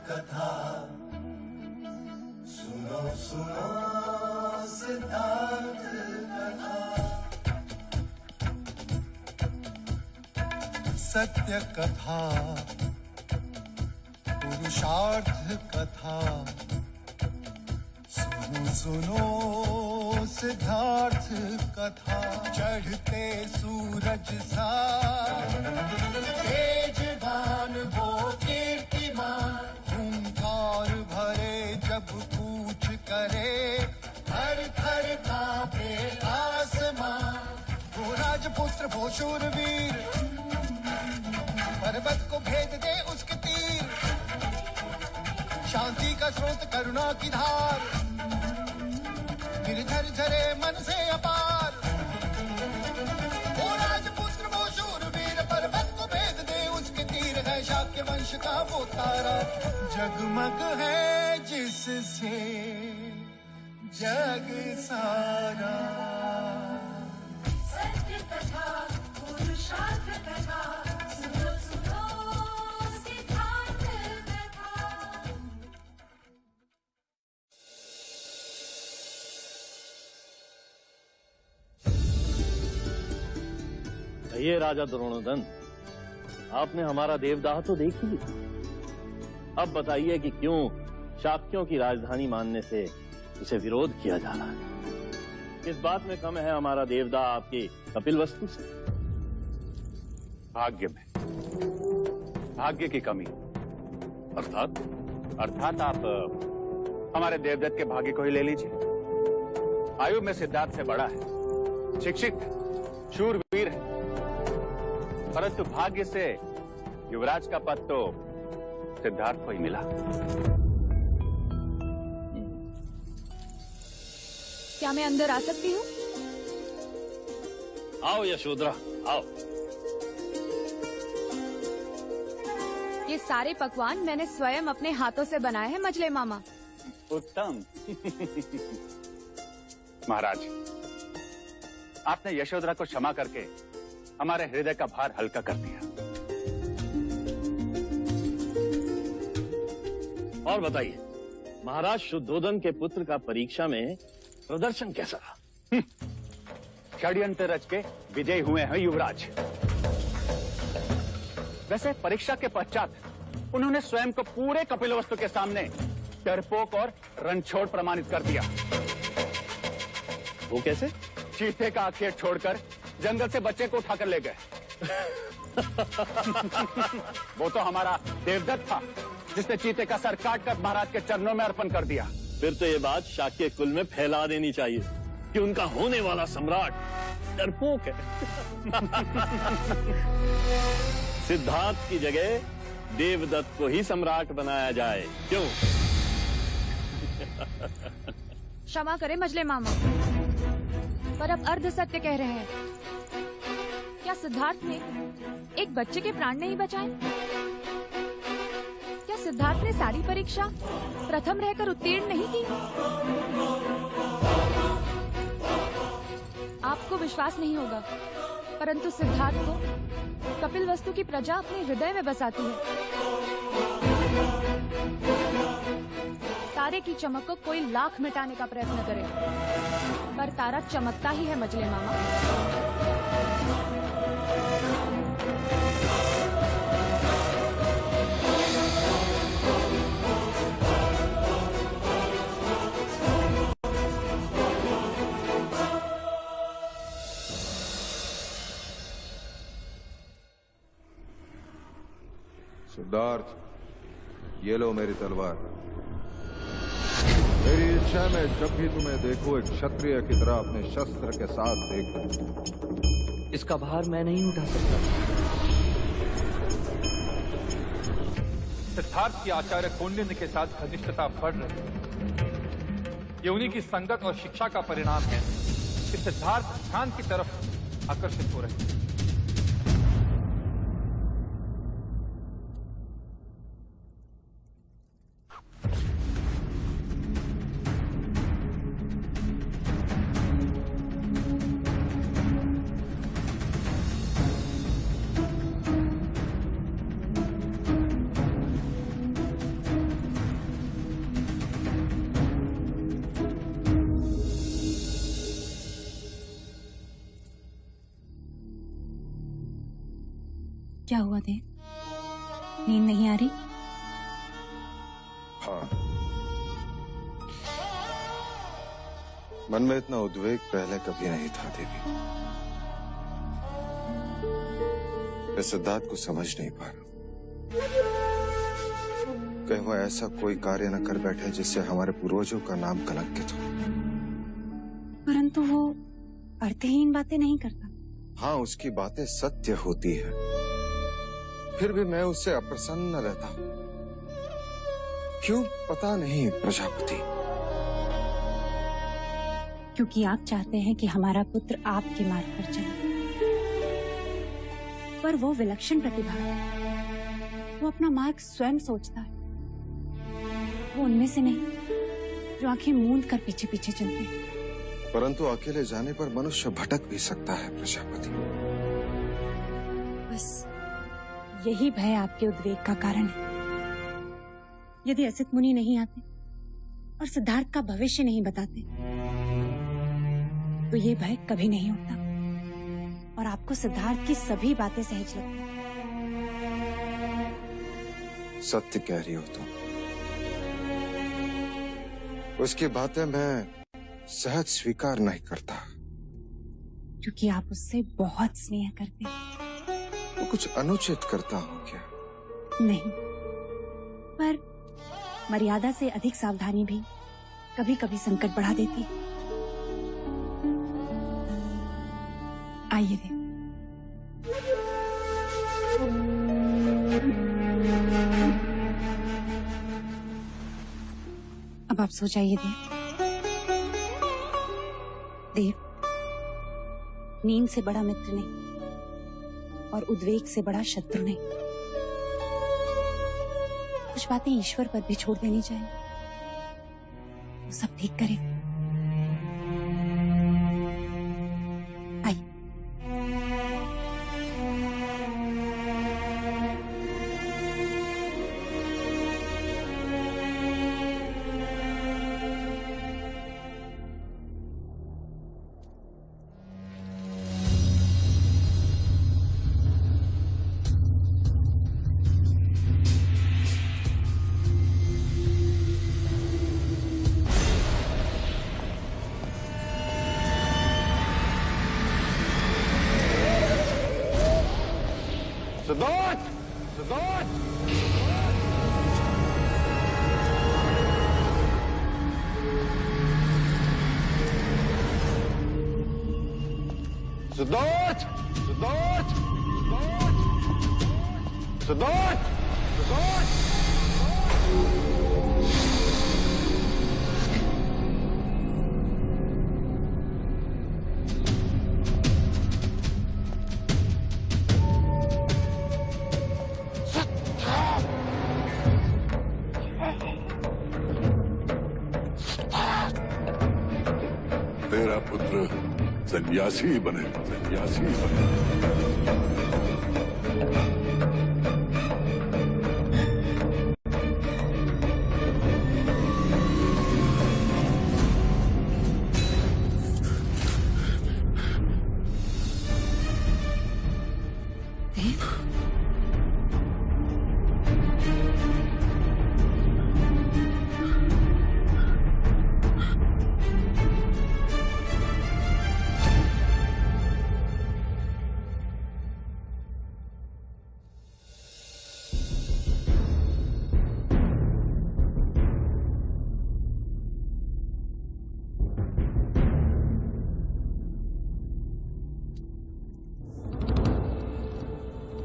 कथा सुनो सुनो सिद्धार्थ कथा। सत्य कथा पुरुषार्थ कथा सुनो सुनो सिद्धार्थ कथा। चढ़ते सूरज सा तेजवान वो कीर्तिमान, हुंकार भरे जब कूच करे थर थर कांपे आसमान। वो राजपुत्र वो शूरवीर, पर्वत को भेद दे उसके तीर। शांति का स्रोत करुणा की धार, निर्झर झरे मन से अपार। वो राजपुत्र वो शूरवीर, पर्वत को भेद दे उसके तीर। है शाक्य वंश का वो तारा, जगमग है जिससे जग सारा। सत्य कथा पुरुषार्थ कथा सुनो सुनो सिद्धार्थ कथा। ये राजा द्रोणोदन, आपने हमारा देवदाह तो देख ही लिया। अब बताइए कि क्यों शाक्यों की राजधानी मानने से उसे विरोध किया जा रहा है। किस बात में कम है हमारा देवदाह आपकी कपिलवस्तु से? भाग्य में, भाग्य की कमी। अर्थात आप हमारे देवदत्त के भाग्य को ही ले लीजिए। आयु में सिद्धार्थ से बड़ा है, शिक्षित, शूरवीर है, परंतु भाग्य से युवराज का पद तो सिद्धार्थ को ही मिला। क्या मैं अंदर आ सकती हूँ? आओ यशोधरा, आओ। ये सारे पकवान मैंने स्वयं अपने हाथों से बनाए हैं मजले मामा। उत्तम। महाराज, आपने यशोधरा को क्षमा करके हमारे हृदय का भार हल्का कर दिया। और बताइए, महाराज शुद्धोदन के पुत्र का परीक्षा में प्रदर्शन कैसा रहा? षड्यंत्र रच के विजयी हुए हैं युवराज। वैसे परीक्षा के पश्चात उन्होंने स्वयं को पूरे कपिलवस्तु के सामने डरपोक और रणछोड़ प्रमाणित कर दिया। वो कैसे? चीते का आखेट छोड़कर जंगल से बच्चे को उठाकर ले गए। वो तो हमारा देवदत्त था जिसने चीते का सर काटकर महाराज के चरणों में अर्पण कर दिया। फिर तो ये बात शाक्य कुल में फैला देनी चाहिए कि उनका होने वाला सम्राट डरपोक है। सिद्धार्थ की जगह देवदत्त को ही सम्राट बनाया जाए, क्यों? क्षमा करें मजले मामा, पर अब अर्ध सत्य कह रहे हैं। क्या सिद्धार्थ ने एक बच्चे के प्राण नहीं बचाए? क्या सिद्धार्थ ने सारी परीक्षा प्रथम रहकर उत्तीर्ण नहीं की? आपको विश्वास नहीं होगा, परंतु सिद्धार्थ को कपिलवस्तु की प्रजा अपने हृदय में बसाती है। तारे की चमक को कोई लाख मिटाने का प्रयत्न करे, पर तारा चमकता ही है मजले मामा। सिद्धार्थ, ये लो मेरी तलवार। मेरी इच्छा है मैं जब भी तुम्हें देखूं एक क्षत्रिय की तरह अपने शस्त्र के साथ देखूं। इसका भार मैं नहीं उठा सकता। सिद्धार्थ की आचार्य कौंडिन्य के साथ घनिष्ठता बढ़ रही है। ये उन्हीं की संगत और शिक्षा का परिणाम है कि सिद्धार्थ ध्यान की तरफ आकर्षित हो रहे हैं। क्या हुआ देव? नींद नहीं आ रही? हाँ, मन में इतना उद्वेग पहले कभी नहीं था देवी। मैं सिद्धार्थ को समझ नहीं पा रहा। कहीं वो ऐसा कोई कार्य न कर बैठे जिससे हमारे पूर्वजों का नाम कलंकित हो। परंतु वो अर्थहीन बातें नहीं करता। हाँ, उसकी बातें सत्य होती है, फिर भी मैं उससे अप्रसन्न रहता हूँ। क्यों पता नहीं प्रजापति। क्योंकि आप चाहते हैं कि हमारा पुत्र आपके मार्ग पर चले, पर वो विलक्षण प्रतिभा है। वो अपना मार्ग स्वयं सोचता है। वो उनमें से नहीं जो आंखें मूंद कर पीछे पीछे चलते हैं। परंतु अकेले जाने पर मनुष्य भटक भी सकता है प्रजापति। बस यही भय आपके उद्वेग का कारण है। यदि असित मुनि नहीं आते और सिद्धार्थ का भविष्य नहीं बताते तो ये भय कभी नहीं होता और आपको सिद्धार्थ की सभी बातें सहज लगती। सत्य कह रही हो तुम। उसकी बातें मैं सहज स्वीकार नहीं करता। क्योंकि आप उससे बहुत स्नेह करते हैं। वो कुछ अनुचित करता हूँ क्या? नहीं, पर मर्यादा से अधिक सावधानी भी कभी कभी संकट बढ़ा देती है। आइए देव। अब आप सो जाइए देव। देव, नींद से बड़ा मित्र नहीं और उद्वेग से बड़ा शत्रु नहीं। कुछ बातें ईश्वर पर भी छोड़ देनी चाहिए, वो सब ठीक करेगा। आइए। सिद्धार्थ! सिद्धार्थ! सिद्धार्थ! सिद्धार्थ! सिद्धार्थ! सिद्धार्थ! सिद्धार्थ! तेरा पुत्र सन्यासी बने, सन्यासी बने।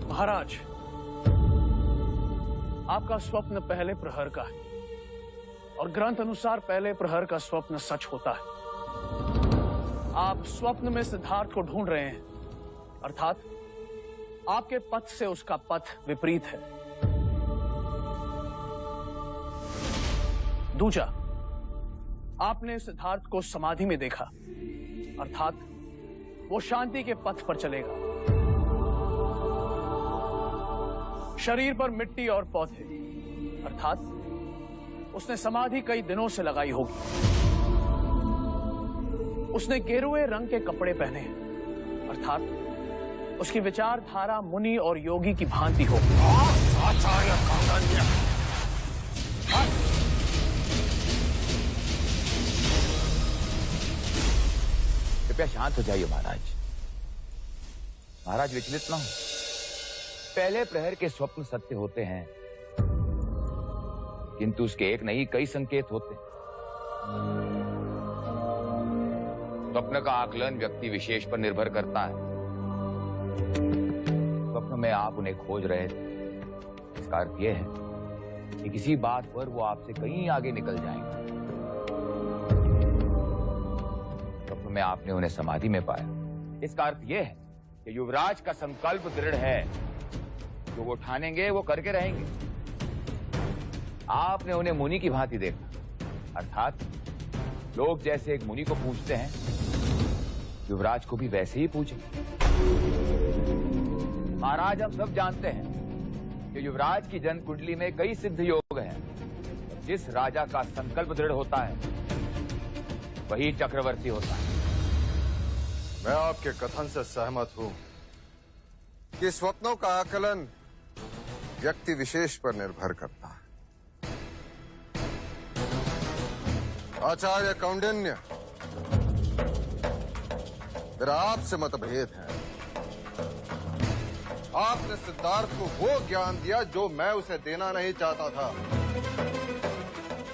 महाराज, आपका स्वप्न पहले प्रहर का है और ग्रंथ अनुसार पहले प्रहर का स्वप्न सच होता है। आप स्वप्न में सिद्धार्थ को ढूंढ रहे हैं, अर्थात आपके पथ से उसका पथ विपरीत है। दूजा, आपने सिद्धार्थ को समाधि में देखा, अर्थात वो शांति के पथ पर चलेगा। शरीर पर मिट्टी और पौधे, अर्थात उसने समाधि कई दिनों से लगाई होगी। उसने गेरुए रंग के कपड़े पहने हैं, अर्थात उसकी विचारधारा मुनि और योगी की भांति हो। आचार्य कौंडिन्य, कृपया शांत हो जाइए महाराज। महाराज विचलित ना हो। पहले प्रहर के स्वप्न सत्य होते हैं, किंतु उसके एक नहीं कई संकेत होते हैं। स्वप्न का आकलन व्यक्ति विशेष पर निर्भर करता है। स्वप्न में आप उन्हें खोज रहे थे, इसका अर्थ यह है कि किसी बात पर वो आपसे कहीं आगे निकल जाएंगे। स्वप्न में आपने उन्हें समाधि में पाया, इसका अर्थ यह है कि युवराज का संकल्प दृढ़ है, जो वो ठानेंगे वो करके रहेंगे। आपने उन्हें मुनि की भांति देखा, अर्थात लोग जैसे एक मुनि को पूछते हैं, युवराज को भी वैसे ही पूछे। महाराज, हम सब जानते हैं कि युवराज की जन्म कुंडली में कई सिद्ध योग हैं। जिस राजा का संकल्प दृढ़ होता है वही चक्रवर्ती होता है। मैं आपके कथन से सहमत हूं कि स्वप्नों का आकलन व्यक्ति विशेष पर निर्भर करता है। आचार्य कौंडिन्य, मेरा आपसे मतभेद है। आपने सिद्धार्थ को वो ज्ञान दिया जो मैं उसे देना नहीं चाहता था।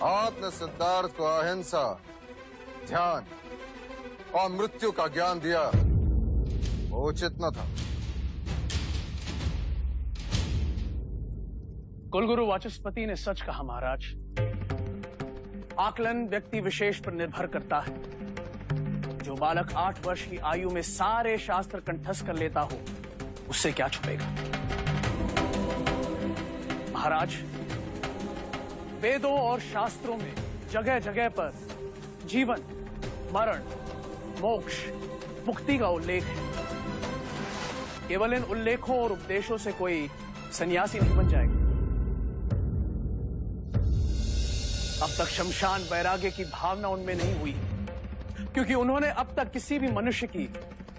आपने सिद्धार्थ को अहिंसा, ध्यान और मृत्यु का ज्ञान दिया, वो उचित न था। कुलगुरु वाचस्पति ने सच कहा महाराज। आकलन व्यक्ति विशेष पर निर्भर करता है। जो बालक 8 वर्ष की आयु में सारे शास्त्र कंठस्थ कर लेता हो, उससे क्या छुपेगा। महाराज, वेदों और शास्त्रों में जगह जगह पर जीवन, मरण, मोक्ष, मुक्ति का उल्लेख है। केवल इन उल्लेखों और उपदेशों से कोई सन्यासी नहीं बन जाएगा। अब तक शमशान वैराग्य की भावना उनमें नहीं हुई, क्योंकि उन्होंने अब तक किसी भी मनुष्य की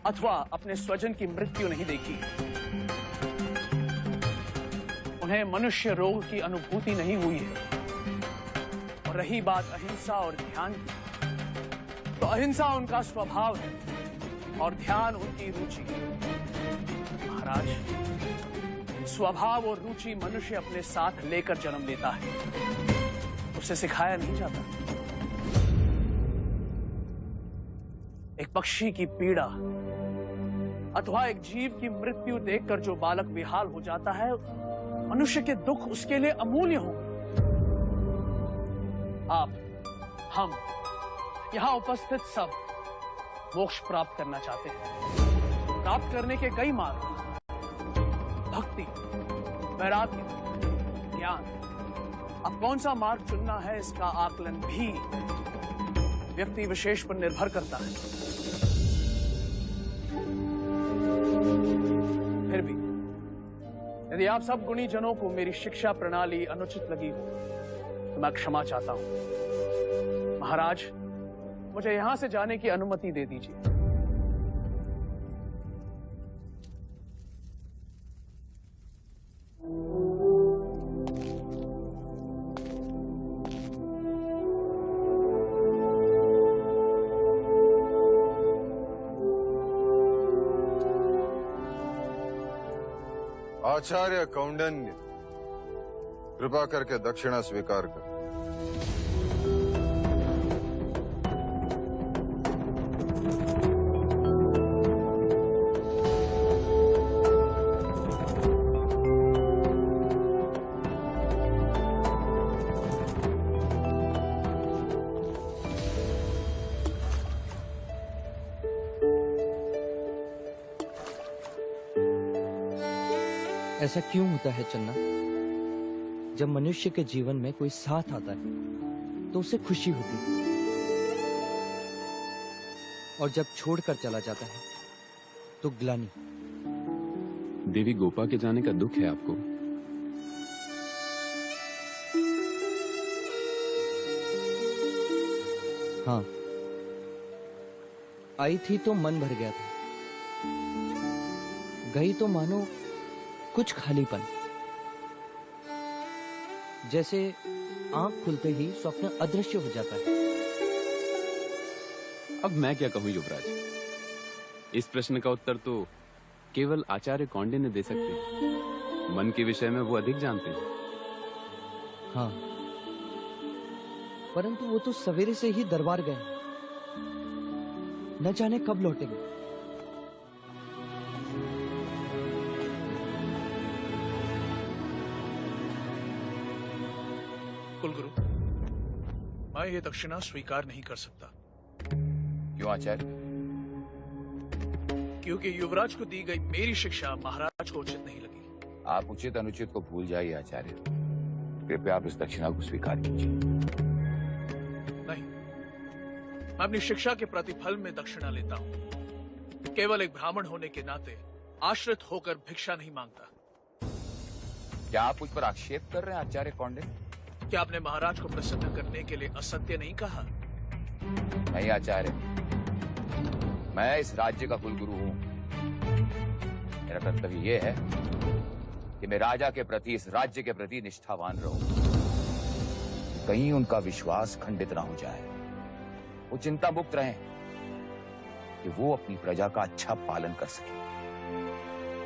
अथवा अपने स्वजन की मृत्यु नहीं देखी। उन्हें मनुष्य रोग की अनुभूति नहीं हुई है। और रही बात अहिंसा और ध्यान की, तो अहिंसा उनका स्वभाव है और ध्यान उनकी रुचि। महाराज, स्वभाव और रुचि मनुष्य अपने साथ लेकर जन्म लेता है, उसे सिखाया नहीं जाता। एक पक्षी की पीड़ा अथवा एक जीव की मृत्यु देखकर जो बालक विहाल हो जाता है, मनुष्य के दुख उसके लिए अमूल्य होंगे। आप, हम, यहां उपस्थित सब मोक्ष प्राप्त करना चाहते हैं। प्राप्त करने के कई मार्ग, भक्ति, वैराग्य, ज्ञान। अब कौन सा मार्ग चुनना है, इसका आकलन भी व्यक्ति विशेष पर निर्भर करता है। फिर भी यदि आप सब गुणी जनों को मेरी शिक्षा प्रणाली अनुचित लगी हो, तो मैं क्षमा चाहता हूं। महाराज, मुझे यहां से जाने की अनुमति दे दीजिए। आचार्य कौंडिन्य, कृपा करके दक्षिणा स्वीकार कर। ऐसा क्यों होता है चन्ना? जब मनुष्य के जीवन में कोई साथ आता है तो उसे खुशी होती है, और जब छोड़कर चला जाता है तो ग्लानि। देवी गोपा के जाने का दुख है आपको? हाँ, आई थी तो मन भर गया था। गई तो मानो कुछ खालीपन, जैसे आंख खुलते ही स्वप्न अदृश्य हो जाता है। अब मैं क्या कहूं युवराज, इस प्रश्न का उत्तर तो केवल आचार्य कौंडिन्य दे सकते हैं। मन के विषय में वो अधिक जानते हैं। हाँ, परंतु वो तो सवेरे से ही दरबार गए, न जाने कब लौटेंगे। कुलगुरु, मैं ये दक्षिणा स्वीकार नहीं कर सकता। क्यों आचार्य? क्योंकि युवराज को दी गई मेरी शिक्षा महाराज को उचित नहीं लगी। आप उचित अनुचित को भूल जाइए आचार्य, कृपया आप इस दक्षिणा को स्वीकार कीजिए। नहीं, मैं अपनी शिक्षा के प्रतिफल में दक्षिणा लेता हूं। केवल एक ब्राह्मण होने के नाते आश्रित होकर भिक्षा नहीं मांगता। क्या आप मुझ पर आक्षेप कर रहे हैं आचार्य कौंडिन्य? क्या आपने महाराज को प्रसन्न करने के लिए असत्य नहीं कहा? नहीं आचार्य, मैं इस राज्य का कुलगुरु हूं। मेरा कर्तव्य यह है कि मैं राजा के प्रति, इस राज्य के प्रति निष्ठावान रहूं, कहीं उनका विश्वास खंडित ना हो जाए। वो चिंता मुक्त रहें कि वो अपनी प्रजा का अच्छा पालन कर सके।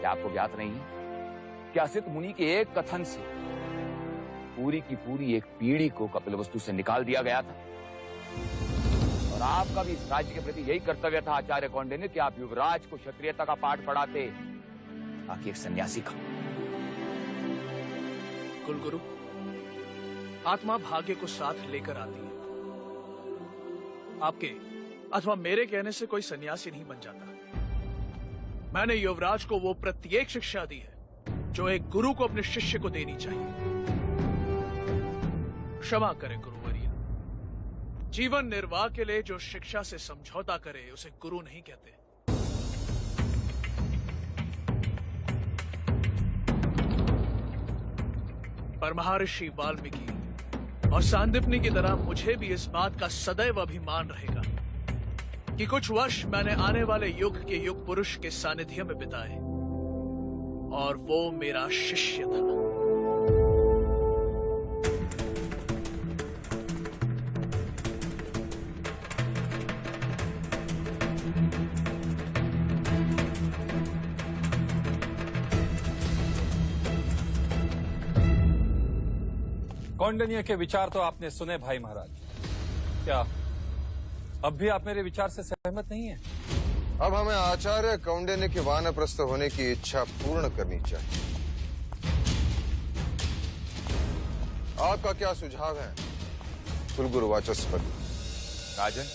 क्या आपको ज्ञात नहीं है कि असित मुनि के एक कथन से पूरी की पूरी एक पीढ़ी को कपिलवस्तु से निकाल दिया गया था? और आपका भी इस राज्य के प्रति यही कर्तव्य था आचार्य कौंडिन्य कि आप युवराज को क्षत्रियता का पाठ पढ़ाते, ताकि एक सन्यासी का। कुलगुरु, आत्मा भाग्य को साथ लेकर आती है। आपके अथवा मेरे कहने से कोई सन्यासी नहीं बन जाता। मैंने युवराज को वो प्रत्येक शिक्षा दी है जो एक गुरु को अपने शिष्य को देनी चाहिए। क्षमा करें गुरुवर्य, जीवन निर्वाह के लिए जो शिक्षा से समझौता करे उसे गुरु नहीं कहते। पर महर्षि वाल्मीकि और सांदीपनि की तरह मुझे भी इस बात का सदैव अभिमान रहेगा कि कुछ वर्ष मैंने आने वाले युग के युग पुरुष के सानिध्य में बिताए और वो मेरा शिष्य था। कौंडिन्य के विचार तो आपने सुने भाई महाराज। क्या अब भी आप मेरे विचार से सहमत नहीं हैं? अब हमें आचार्य कौंडिन्य के वानप्रस्थ होने की इच्छा पूर्ण करनी चाहिए। आपका क्या सुझाव है कुलगुरु वाचस्पति? राजन,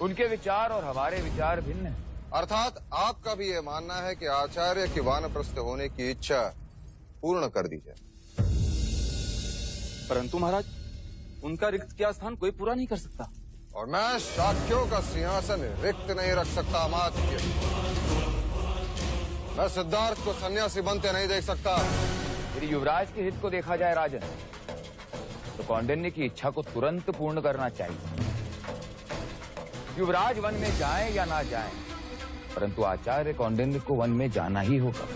उनके विचार और हमारे विचार भिन्न हैं। अर्थात आपका भी यह मानना है कि आचार्य के वानप्रस्थ होने की इच्छा पूर्ण कर दी जाए। परंतु महाराज, उनका रिक्त किया स्थान कोई पूरा नहीं कर सकता। और मैं शाक्यों का सिंहासन रिक्त नहीं रख सकता अमात्य। मैं सिद्धार्थ को सन्यासी बनते नहीं देख सकता। यदि युवराज के हित को देखा जाए राजन, तो कौंडिन्य की इच्छा को तुरंत पूर्ण करना चाहिए। युवराज वन में जाए या ना जाए, परंतु आचार्य कौंडिन्य को वन में जाना ही होगा।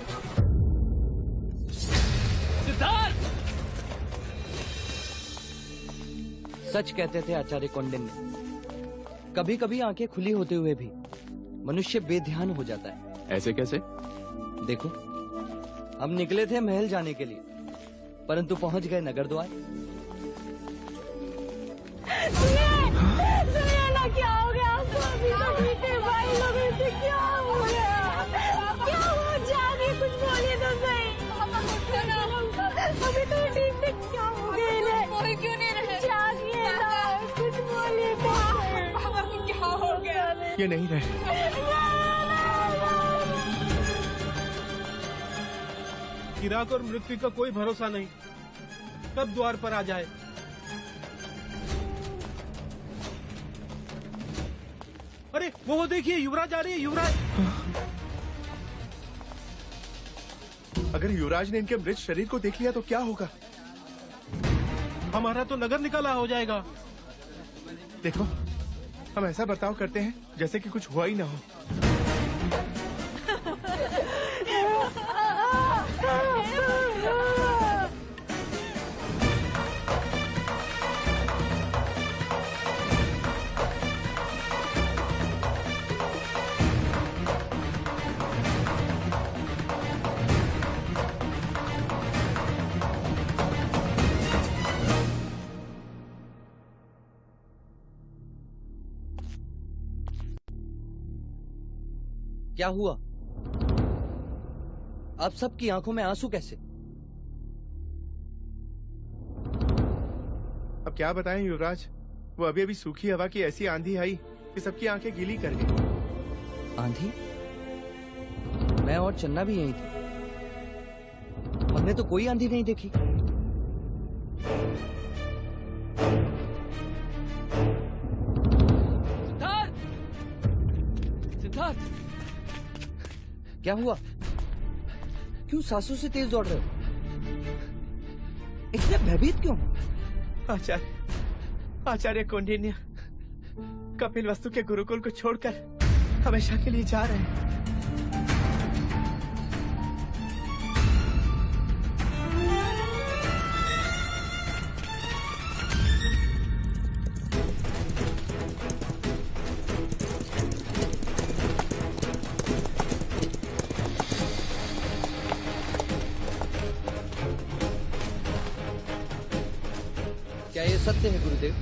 सिद्धार्थ! सच कहते थे आचार्य कौंडिन्य। कभी कभी आंखें खुली होते हुए भी मनुष्य बेध्यान हो जाता है। ऐसे कैसे? देखो, हम निकले थे महल जाने के लिए, परंतु पहुंच गए नगर द्वार। ना क्या हो गया आपको? अभी तो ठीक है भाई, लोगों से क्या हो गया? क्या हो जाने, कुछ बोलिए तो सही। अभी तो ठीक है, क्या हो गया इन्हें? बोल क्यों नहीं रहे? जागिए ना, कुछ बोलिए तो सही। पापा को क्या हो गया? ये नहीं रहे। चिराग और मृत्यु का कोई भरोसा नहीं, कब द्वार पर आ जाए। अरे वो देखिए, युवराज आ रही है। युवराज! अगर युवराज ने इनके मृत शरीर को देख लिया तो क्या होगा? हमारा तो नगर निकाला हो जाएगा। देखो, हम ऐसा बर्ताव करते हैं जैसे कि कुछ हुआ ही ना हो। क्या हुआ? आप सबकी आंखों में आंसू कैसे? अब क्या बताएं युवराज, वो अभी अभी सूखी हवा की ऐसी आंधी आई कि सबकी आंखें गीली कर गई। आंधी? मैं और चन्ना भी यहीं थे, हमने तो कोई आंधी नहीं देखी। सिद्धार्थ, क्या हुआ? क्यों सांसों से तेज दौड़ रहे हो? इतने भयभीत क्यों? आचार्य कौंडिन्य कपिल वस्तु के गुरुकुल को छोड़कर हमेशा के लिए जा रहे हैं। क्या ये सत्य है गुरुदेव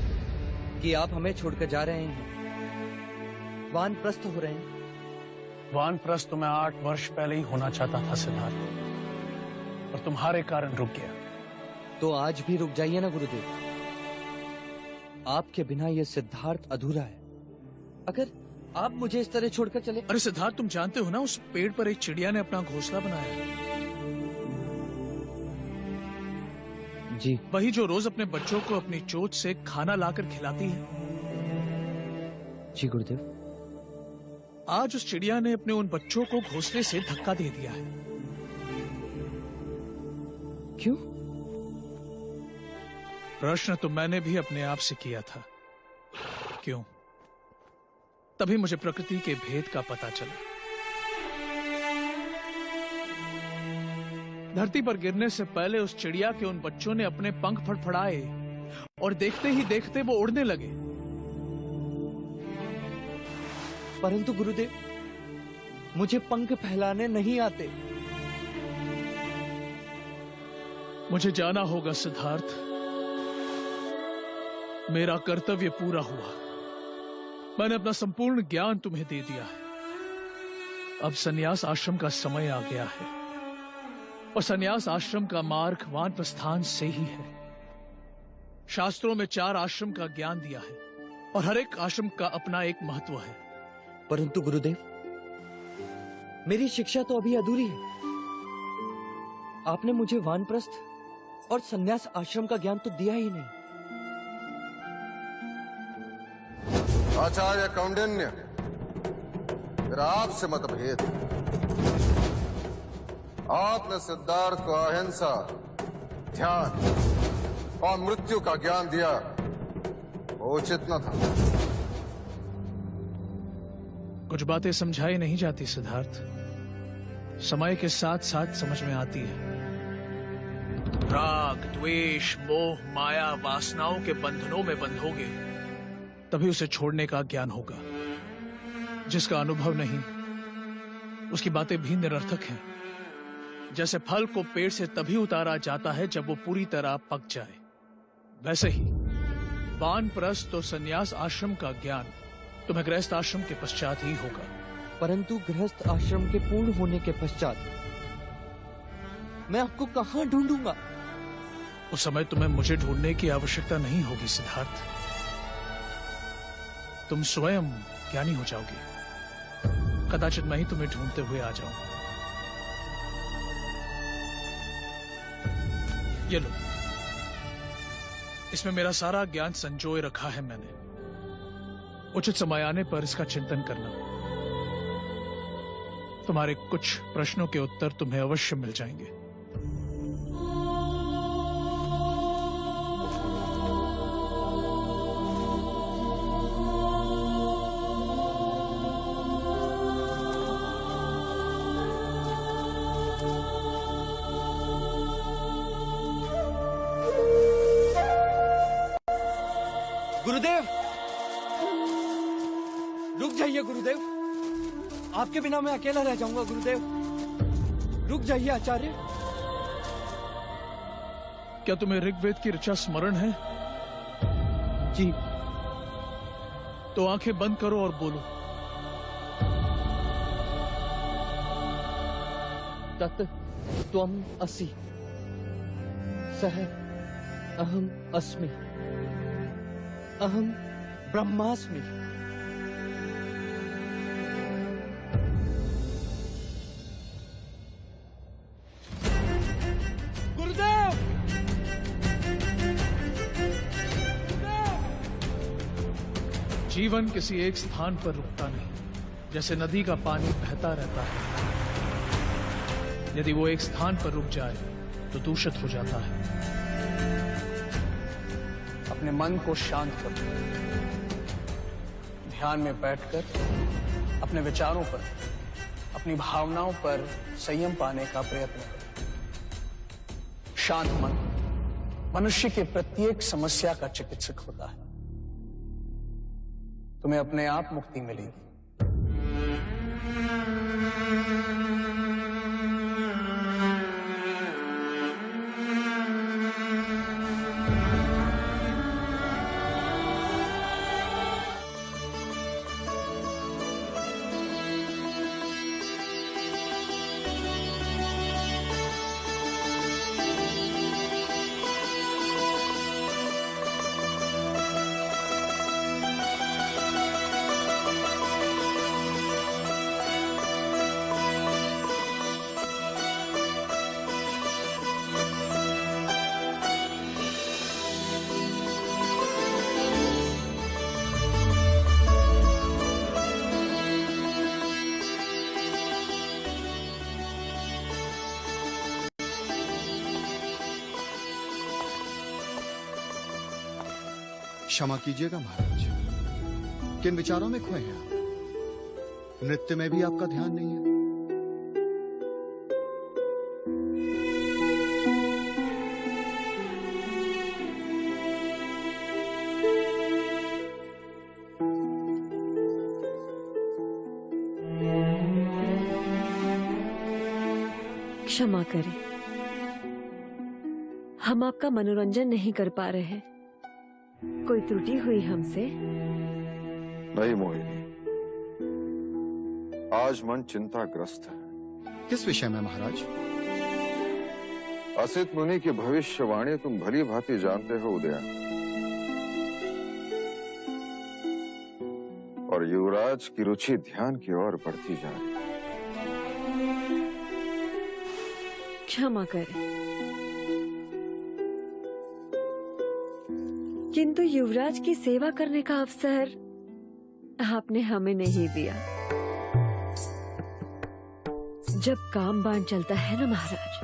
कि आप हमें छोड़कर जा रहे हैं, वानप्रस्थ हो रहे हैं? वानप्रस्थ तो मैं 8 वर्ष पहले ही होना चाहता था सिद्धार्थ, और तुम्हारे कारण रुक गया। तो आज भी रुक जाइए ना गुरुदेव, आपके बिना ये सिद्धार्थ अधूरा है। अगर आप मुझे इस तरह छोड़कर चले। अरे सिद्धार्थ, तुम जानते हो ना, उस पेड़ पर एक चिड़िया ने अपना घोंसला बनाया है। जी। वही जो रोज अपने बच्चों को अपनी चोंच से खाना लाकर खिलाती है। जी गुरुदेव। आज उस चिड़िया ने अपने उन बच्चों को घोंसले से धक्का दे दिया है। क्यों? प्रश्न तो मैंने भी अपने आप से किया था, क्यों? तभी मुझे प्रकृति के भेद का पता चला। धरती पर गिरने से पहले उस चिड़िया के उन बच्चों ने अपने पंख फड़फड़ाए और देखते ही देखते वो उड़ने लगे। परंतु गुरुदेव, मुझे पंख फैलाने नहीं आते। मुझे जाना होगा सिद्धार्थ, मेरा कर्तव्य पूरा हुआ। मैंने अपना संपूर्ण ज्ञान तुम्हें दे दिया है। अब संन्यास आश्रम का समय आ गया है, और संन्यास आश्रम का मार्ग वानप्रस्थान से ही है। शास्त्रों में 4 आश्रम का ज्ञान दिया है, और हर एक आश्रम का अपना एक महत्व है। परंतु गुरुदेव, मेरी शिक्षा तो अभी अधूरी है। आपने मुझे वानप्रस्थ और संन्यास आश्रम का ज्ञान तो दिया ही नहीं। आचार्य कौंडिन्य, मेरा आपसे मतभेद है। आपने सिद्धार्थ को अहिंसा, ध्यान और मृत्यु का ज्ञान दिया, वो उचित न था। कुछ बातें समझाई नहीं जाती सिद्धार्थ, समय के साथ साथ समझ में आती है। राग, द्वेष, मोह, माया, वासनाओं के बंधनों में बंधोगे तभी उसे छोड़ने का ज्ञान होगा। जिसका अनुभव नहीं, उसकी बातें भी निरर्थक हैं। जैसे फल को पेड़ से तभी उतारा जाता है जब वो पूरी तरह पक जाए, वैसे ही वानप्रस्थ और संन्यास आश्रम का ज्ञान तुम्हें गृहस्थ आश्रम के पश्चात ही होगा। परंतु गृहस्थ आश्रम के पूर्ण होने के पश्चात मैं आपको कहां ढूंढूंगा? उस समय तुम्हें मुझे ढूंढने की आवश्यकता नहीं होगी सिद्धार्थ। तुम स्वयं ज्ञानी हो जाओगे। कदाचित मैं ही तुम्हें ढूंढते हुए आ जाऊं। ये लो, इसमें मेरा सारा ज्ञान संजोए रखा है मैंने। उचित समय आने पर इसका चिंतन करना। तुम्हारे कुछ प्रश्नों के उत्तर तुम्हें अवश्य मिल जाएंगे। गुरुदेव, रुक जाइए गुरुदेव, आपके बिना मैं अकेला रह जाऊंगा। गुरुदेव रुक जाइए। आचार्य, क्या तुम्हें ऋग्वेद की ऋचा स्मरण है? जी। तो आंखें बंद करो और बोलो। तत् त्वम् असि, सः अहम् अस्मि, अहम् ब्रह्मास्मि। गुरुदेव! जीवन किसी एक स्थान पर रुकता नहीं, जैसे नदी का पानी बहता रहता है। यदि वो एक स्थान पर रुक जाए तो दूषित हो जाता है। अपने मन को शांत करो, ध्यान में बैठकर अपने विचारों पर, अपनी भावनाओं पर संयम पाने का प्रयत्न करो। शांत मन मनुष्य के प्रत्येक समस्या का चिकित्सक होता है। तुम्हें अपने आप मुक्ति मिलेगी। क्षमा कीजिएगा महाराज, किन विचारों में खोए हैं आप? नृत्य में भी आपका ध्यान नहीं है। क्षमा करें, हम आपका मनोरंजन नहीं कर पा रहे हैं। कोई त्रुटि हुई हमसे? नहीं मोहिनी, आज मन चिंताग्रस्त है। किस विषय में महाराज? असित मुनि की भविष्यवाणी तुम भली भांति जानते हो उदया, और युवराज की रुचि ध्यान की ओर बढ़ती जा रही। क्षमा करें, किंतु युवराज की सेवा करने का अवसर आपने हमें नहीं दिया। जब काम बाण चलता है ना महाराज,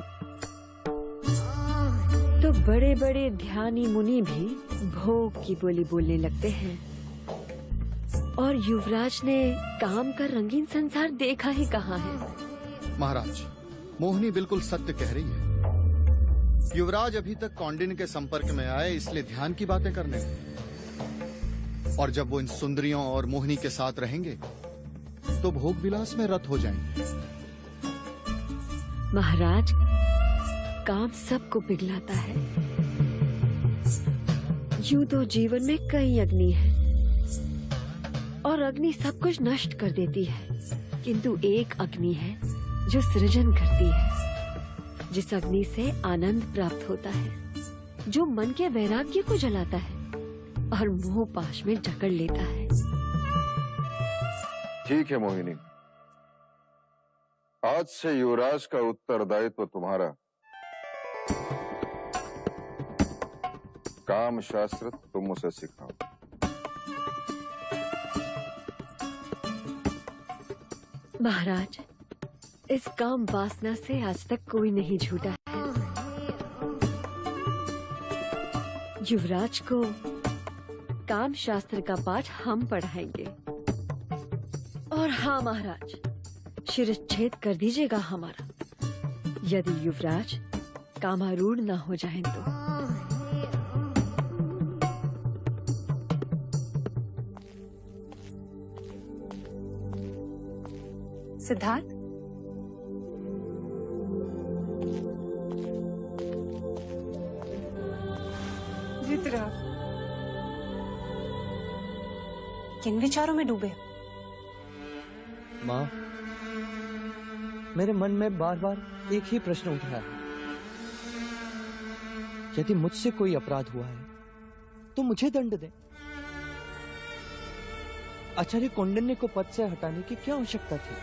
तो बड़े बड़े ध्यानी मुनि भी भोग की बोली बोलने लगते हैं, और युवराज ने काम का रंगीन संसार देखा ही कहाँ है। महाराज, मोहिनी बिल्कुल सत्य कह रही है। युवराज अभी तक कौंडिन्य के संपर्क में आए, इसलिए ध्यान की बातें करने लगे। और जब वो इन सुंदरियों और मोहिनी के साथ रहेंगे तो भोग विलास में रत हो जाएंगे। महाराज, काम सबको पिघलाता है। यूं तो जीवन में कई अग्नि है, और अग्नि सब कुछ नष्ट कर देती है, किंतु एक अग्नि है जो सृजन करती है, जिस अग्नि से आनंद प्राप्त होता है, जो मन के वैराग्य को जलाता है और मोह पाश में जकड़ लेता है। ठीक है मोहिनी, आज से युवराज का उत्तरदायित्व तुम्हारा। काम शास्त्र तुम उसे सिखाओ। महाराज, इस काम वासना से आज तक कोई नहीं छूटा है। युवराज को काम शास्त्र का पाठ हम पढ़ाएंगे। और हाँ महाराज, शिरच्छेद कर दीजिएगा हमारा, यदि युवराज कामारूढ़ न हो जाएं तो। सिद्धार्थ, जित्रा, किन विचारों में डूबे? माँ, मेरे मन में बार बार एक ही प्रश्न उठ रहा है। यदि मुझसे कोई अपराध हुआ है तो मुझे दंड दे। आचार्य कौंडिन्य को पद से हटाने की क्या आवश्यकता थी?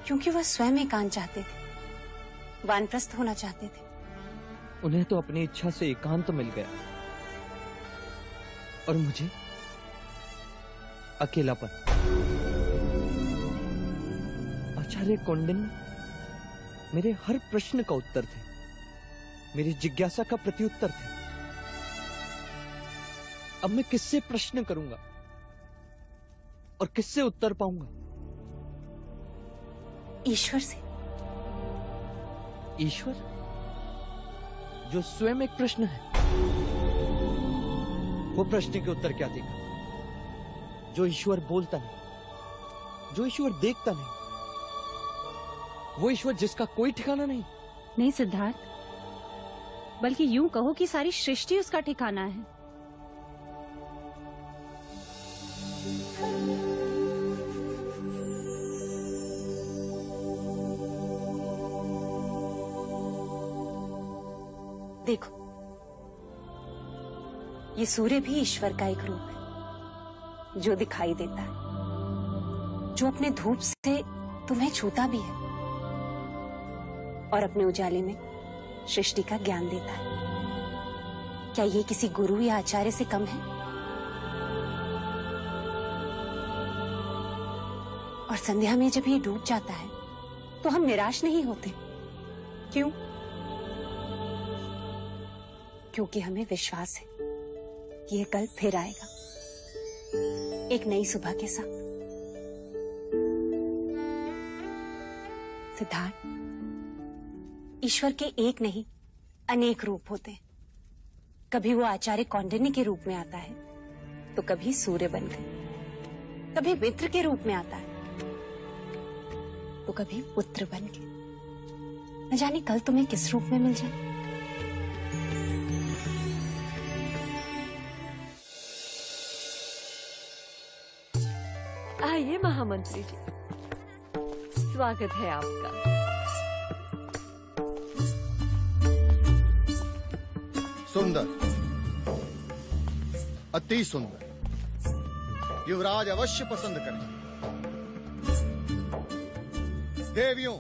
क्योंकि वह स्वयं एकांत चाहते थे, वानप्रस्थ होना चाहते थे। उन्हें तो अपनी इच्छा से एकांत मिल गया और मुझे अकेलापन। आचार्य कौंडिन्य मेरे हर प्रश्न का उत्तर थे, मेरी जिज्ञासा का प्रत्युत्तर थे। अब मैं किससे प्रश्न करूंगा और किससे उत्तर पाऊंगा? ईश्वर से। ईश्वर जो स्वयं एक प्रश्न है। वो प्रश्न के उत्तर क्या देगा? जो ईश्वर बोलता नहीं, जो ईश्वर देखता नहीं, वो ईश्वर जिसका कोई ठिकाना नहीं। नहीं सिद्धार्थ, बल्कि यूं कहो कि सारी सृष्टि उसका ठिकाना है। देखो, ये सूर्य भी ईश्वर का एक रूप है जो दिखाई देता है, जो अपने धूप से तुम्हें छूता भी है और अपने उजाले में सृष्टि का ज्ञान देता है। क्या ये किसी गुरु या आचार्य से कम है? और संध्या में जब ये डूब जाता है तो हम निराश नहीं होते। क्यों? क्योंकि हमें विश्वास है कि यह कल फिर आएगा, एक नई सुबह के साथ। सिद्धार्थ, ईश्वर के एक नहीं अनेक रूप होते हैं। कभी वो आचार्य कौंडिन्य के रूप में आता है तो कभी सूर्य बनकर, कभी मित्र के रूप में आता है तो कभी पुत्र बनकर। न जाने कल तुम्हें किस रूप में मिल जाए। आइए महामंत्री जी, स्वागत है आपका। सुंदर, अति सुंदर। युवराज अवश्य पसंद करें। देवियों,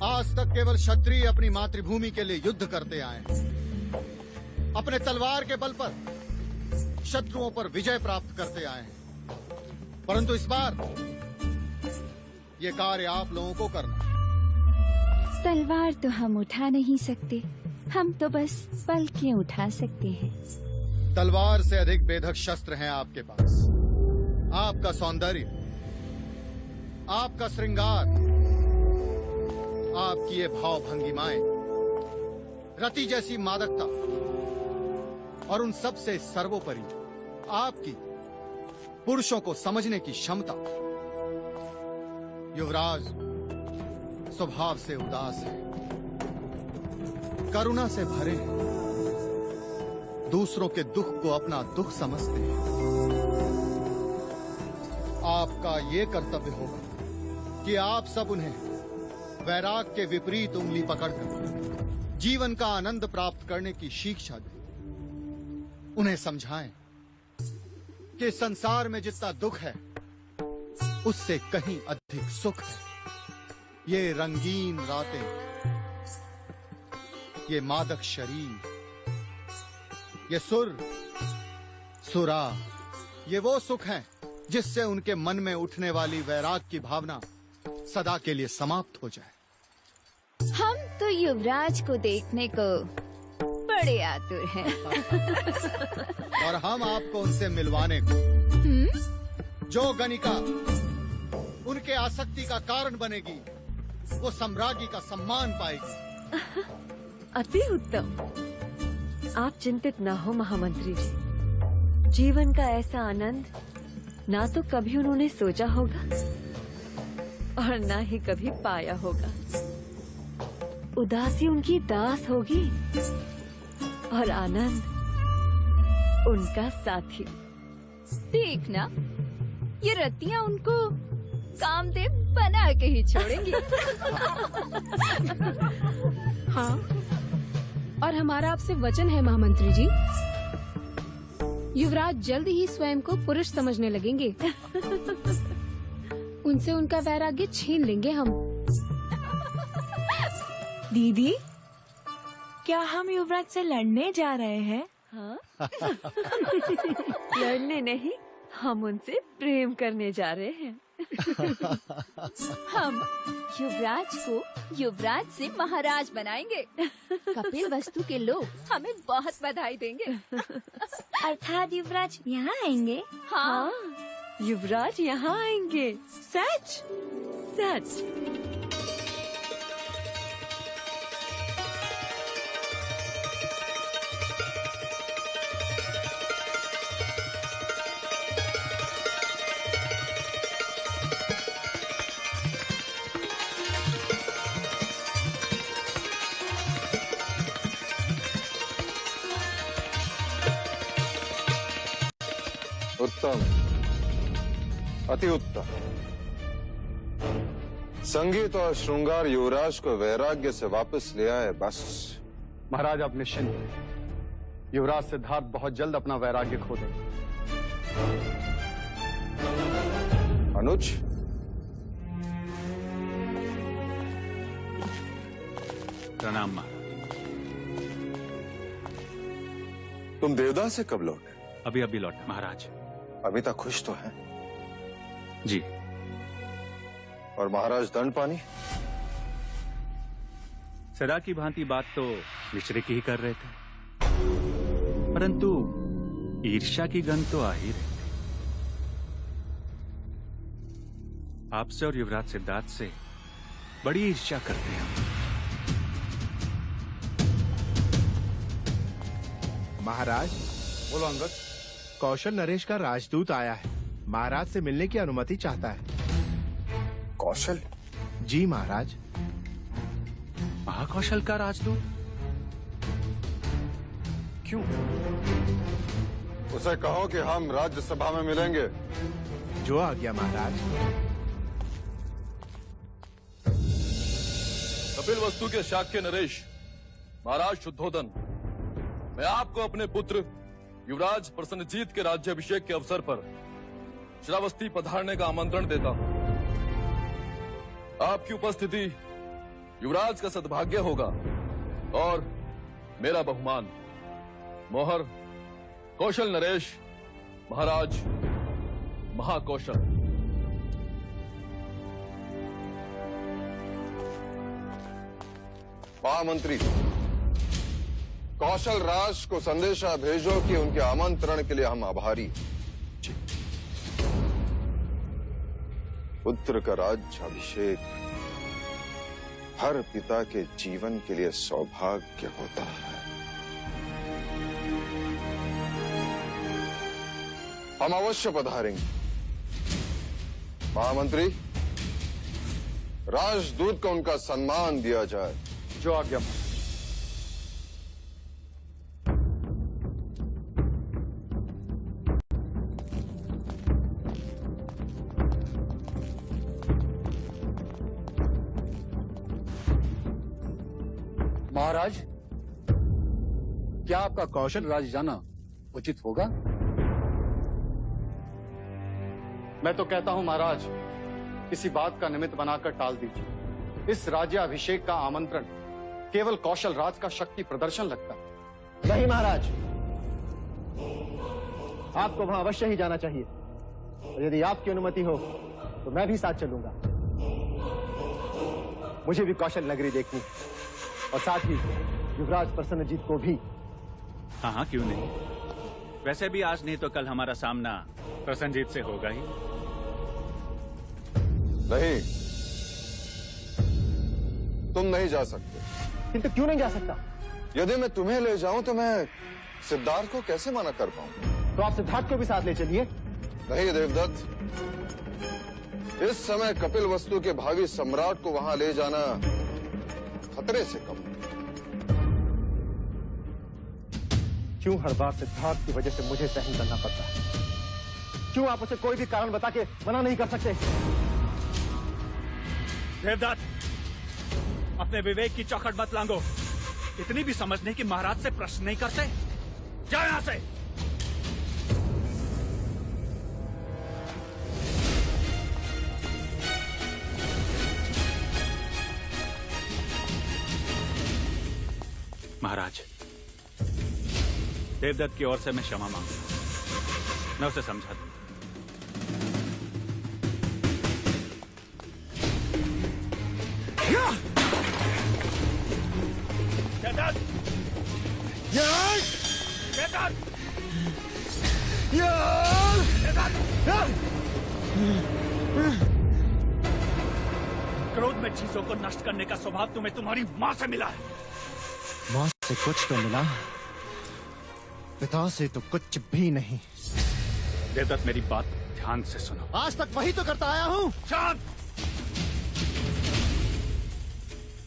आज तक केवल क्षत्रिय अपनी मातृभूमि के लिए युद्ध करते आए हैं। अपने तलवार के बल पर शत्रुओं पर विजय प्राप्त करते आए हैं। परंतु इस बार ये कार्य आप लोगों को करना। तलवार तो हम उठा नहीं सकते, हम तो बस पलकें उठा सकते हैं। तलवार से अधिक बेधक शस्त्र हैं आपके पास। आपका सौंदर्य, आपका श्रृंगार, आपकी ये भाव भंगिमाएं, रति जैसी मादकता और उन सब से सर्वोपरि आपकी पुरुषों को समझने की क्षमता। युवराज स्वभाव से उदास है, करुणा से भरे हैं, दूसरों के दुख को अपना दुख समझते हैं। आपका ये कर्तव्य होगा कि आप सब उन्हें वैराग के विपरीत उंगली पकड़कर जीवन का आनंद प्राप्त करने की शिक्षा दें। उन्हें समझाएं कि संसार में जितना दुख है उससे कहीं अधिक सुख है। ये रंगीन रातें, ये मादक शरीर, ये सुर, सुरा, ये वो सुख हैं जिससे उनके मन में उठने वाली वैराग की भावना सदा के लिए समाप्त हो जाए। हम तो युवराज को देखने को बड़े आतुर हैं। और हम आपको उनसे मिलवाने को। जो गणिका उनके आसक्ति का कारण बनेगी वो सम्राज्ञी का सम्मान पाएगी। अति उत्तम। आप चिंतित ना हो महामंत्री जी। जीवन का ऐसा आनंद ना तो कभी उन्होंने सोचा होगा और ना ही कभी पाया होगा। उदासी उनकी दास होगी और आनंद उनका साथी। देखना, ये रतियां उनको कामदेव बना के ही छोड़ेंगे। हाँ, और हमारा आपसे वचन है महामंत्री जी, युवराज जल्द ही स्वयं को पुरुष समझने लगेंगे। उनसे उनका वैराग्य छीन लेंगे हम। दीदी, क्या हम युवराज से लड़ने जा रहे हैं? हाँ? लड़ने नहीं, हम उनसे प्रेम करने जा रहे हैं। हम युवराज को युवराज से महाराज बनाएंगे। कपिल वस्तु के लोग हमें बहुत बधाई देंगे। अर्थात युवराज यहाँ आएंगे? हाँ, युवराज यहाँ आएंगे। सच? सच। उत्तम, अति उत्तम। संगीत और श्रृंगार युवराज को वैराग्य से वापस ले आए। बस महाराज आप निश्चिंत हैं। युवराज सिद्धार्थ बहुत जल्द अपना वैराग्य खो देंगे। अनुज, प्रणाम महाराज। तुम देवदास से कब लौटे? अभी अभी लौटा महाराज। अभी तक खुश तो है? जी। और महाराज दंड पानी? सदा की भांति बात तो मिश्रिक ही कर रहे थे, परंतु ईर्ष्या की गंध तो आ ही रही थी। आपसे और युवराज सिद्धार्थ से बड़ी ईर्ष्या करते हैं। महाराज, बोलो अंगद। कौशल नरेश का राजदूत आया है, महाराज से मिलने की अनुमति चाहता है। कौशल? जी महाराज। महाकौशल का राजदूत? क्यों? उसे कहो कि हम राज्यसभा में मिलेंगे। जो आ गया महाराज। कपिल वस्तु के शाक्य नरेश, महाराज शुद्धोदन, मैं आपको अपने पुत्र युवराज प्रसन्नजीत के राज्याभिषेक के अवसर पर श्रावस्ती पधारने का आमंत्रण देता हूं। आपकी उपस्थिति युवराज का सद्भाग्य होगा और मेरा बहुमान। मोहर कौशल नरेश, महाराज महाकौशल। महामंत्री, कौशल राज को संदेशा भेजो कि उनके आमंत्रण के लिए हम आभारी। पुत्र का राज्याभिषेक हर पिता के जीवन के लिए सौभाग्य होता है। हम अवश्य पधारेंगे। महामंत्री, राजदूत को उनका सम्मान दिया जाए। जो आज्ञा। महाराज, क्या आपका कौशल राज जाना उचित होगा? मैं तो कहता हूं महाराज, किसी बात का निमित्त बनाकर टाल दीजिए। इस राज्याभिषेक का आमंत्रण केवल कौशल राज का शक्ति प्रदर्शन लगता है। नहीं महाराज, आपको वहां अवश्य ही जाना चाहिए। और यदि आपकी अनुमति हो तो मैं भी साथ चलूंगा। मुझे भी कौशल नगरी देखनी और साथ ही युवराज प्रसन्नजीत को भी। हाँ हाँ, क्यों नहीं। वैसे भी आज नहीं तो कल हमारा सामना प्रसन्नजीत से होगा ही। नहीं, तुम नहीं जा सकते। किंतु क्यों नहीं जा सकता? यदि मैं तुम्हें ले जाऊं तो मैं सिद्धार्थ को कैसे मना कर पाऊं? तो आप सिद्धार्थ को भी साथ ले चलिए। नहीं देवदत्त, इस समय कपिल वस्तु के भावी सम्राट को वहां ले जाना खतरे से कम। क्यों हर बार सिद्धार्थ की वजह से मुझे सहन करना पड़ता है? क्यों आप उसे कोई भी कारण बता के मना नहीं कर सकते? देवदत्त, अपने विवेक की चौखट मत लांगो। इतनी भी समझ नहीं कि महाराज से प्रश्न नहीं करते। जा यहां से। महाराज, देवदत्त की ओर से मैं क्षमा मांगता। मैं उसे समझा दूं। क्रोध में चीजों को नष्ट करने का स्वभाव तुम्हें तुम्हारी माँ से मिला है। माँ से कुछ तो मिला, पिता से तो कुछ भी नहीं। देवदत्त, मेरी बात ध्यान से सुनो। आज तक वही तो करता आया हूँ। शांत।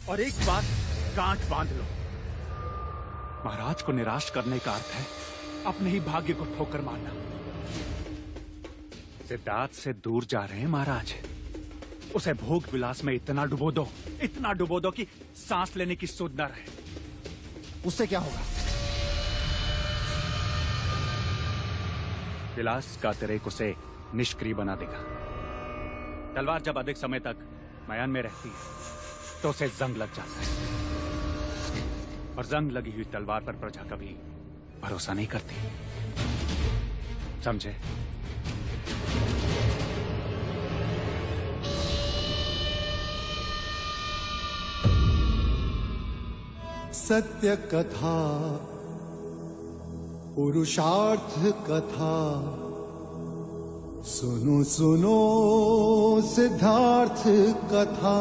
और एक बात गांठ बांध लो, महाराज को निराश करने का अर्थ है अपने ही भाग्य को ठोकर मारना। सिद्धार्थ से दूर जा रहे हैं महाराज। उसे भोग विलास में इतना डुबो दो कि सांस लेने की सुध न रहे। उससे क्या होगा? विलास का अतिरेक उसे निष्क्रिय बना देगा। तलवार जब अधिक समय तक मयान में रहती है तो उसे जंग लग जाता है, और जंग लगी हुई तलवार पर प्रजा कभी भरोसा नहीं करती। समझे? सत्य कथा, पुरुषार्थ कथा, सुनो सुनो सिद्धार्थ कथा।